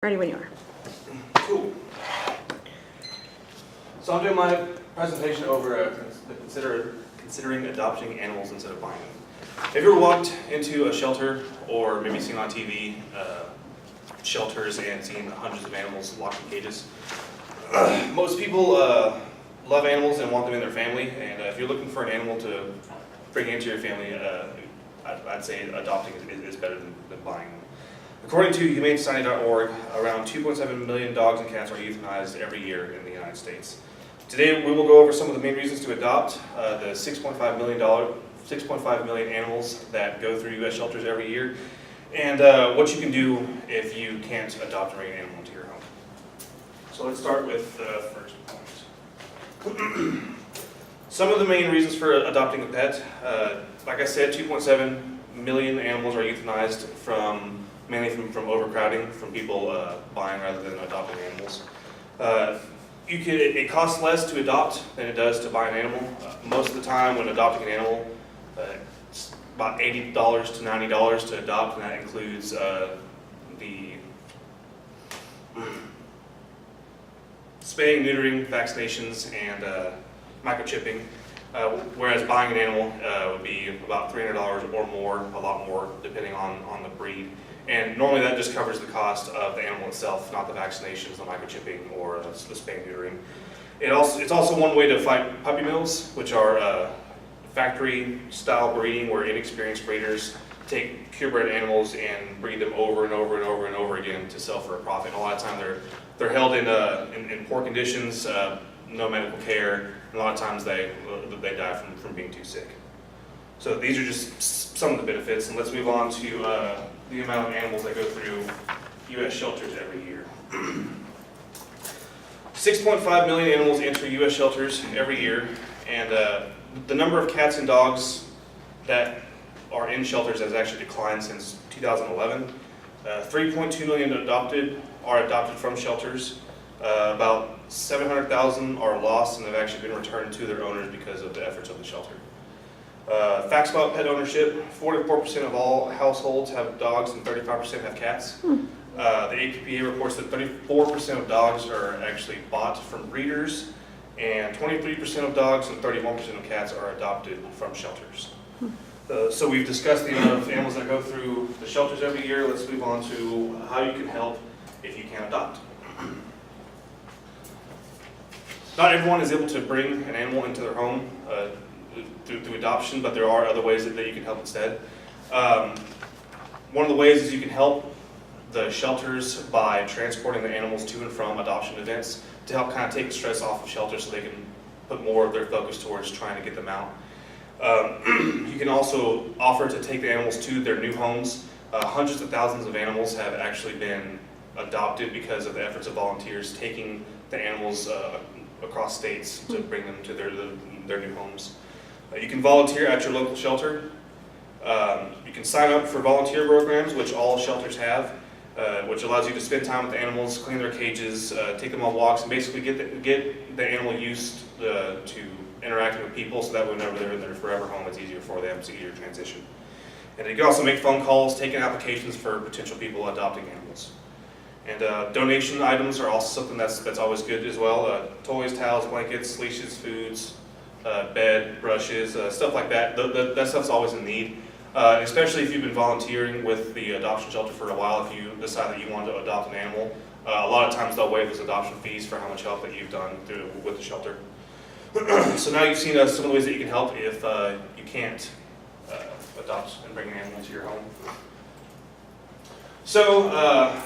Ready when you are. Cool. So I'm doing my presentation over considering adopting animals instead of buying them. Have you ever walked into a shelter or maybe seen on TV shelters and seen hundreds of animals locked in cages? Most people love animals and want them in their family, and if you're looking for an animal to bring into your family, I'd say adopting is better than buying them. According to HumaneSociety.org, around 2.7 million dogs and cats are euthanized every year in the United States. Today we will go over some of the main reasons to adopt the 6.5 million animals that go through U.S. shelters every year, and what you can do if you can't adopt or bring an animal into your home. So let's start with the first point. Some of the main reasons for adopting a pet, like I said, 2.7 million animals are euthanized mainly from overcrowding, from people buying rather than adopting animals. It costs less to adopt than it does to buy an animal. Most of the time when adopting an animal, it's about $80 to $90 to adopt, and that includes the spaying, neutering, vaccinations, and microchipping. Whereas buying an animal would be about $300 or more, a lot more, depending on the breed. And normally that just covers the cost of the animal itself, not the vaccinations, the microchipping, or the spaying and neutering. It's also one way to fight puppy mills, which are factory-style breeding where inexperienced breeders take purebred animals and breed them over and over and over and over again to sell for a profit. And a lot of times they're held in poor conditions, no medical care, and a lot of times they die from being too sick. So these are just some of the benefits, and let's move on to the amount of animals that go through U.S. shelters every year. 6.5 million animals enter U.S. shelters every year, and the number of cats and dogs that are in shelters has actually declined since 2011. 3.2 million are adopted from shelters. About 700,000 are lost and have actually been returned to their owners because of the efforts of the shelter. Facts about pet ownership: 44% of all households have dogs and 35% have cats. The APPA reports that 34% of dogs are actually bought from breeders, and 23% of dogs and 31% of cats are adopted from shelters. So we've discussed the amount of animals that go through the shelters every year. Let's move on to how you can help if you can't adopt. Not everyone is able to bring an animal into their home through adoption, but there are other ways that you can help instead. One of the ways is you can help the shelters by transporting the animals to and from adoption events to help kind of take the stress off of shelters so they can put more of their focus towards trying to get them out. You can also offer to take the animals to their new homes. Hundreds of thousands of animals have actually been adopted because of the efforts of volunteers taking the animals across states to bring them to their new homes. You can volunteer at your local shelter. You can sign up for volunteer programs, which all shelters have, which allows you to spend time with the animals, clean their cages, take them on walks, and basically get the animal used to interacting with people, so that whenever they're in their forever home, it's easier for them, it's easier transition. And you can also make phone calls, take in applications for potential people adopting animals. And donation items are also something that's always good as well. Toys, towels, blankets, leashes, foods, bed, brushes, stuff like that. That stuff's always in need, especially if you've been volunteering with the adoption shelter for a while. If you decide that you want to adopt an animal, a lot of times they'll waive those adoption fees for how much help that you've done with the shelter. So now you've seen some of the ways that you can help if you can't adopt and bring an animal into your home. So,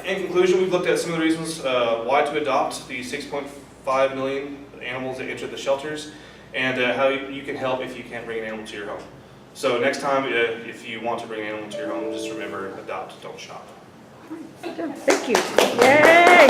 in conclusion, we've looked at some of the reasons why to adopt the 6.5 million animals that enter the shelters, and how you can help if you can't bring an animal to your home. So next time, if you want to bring an animal to your home, just remember, adopt, don't shop. Thank you. Yay!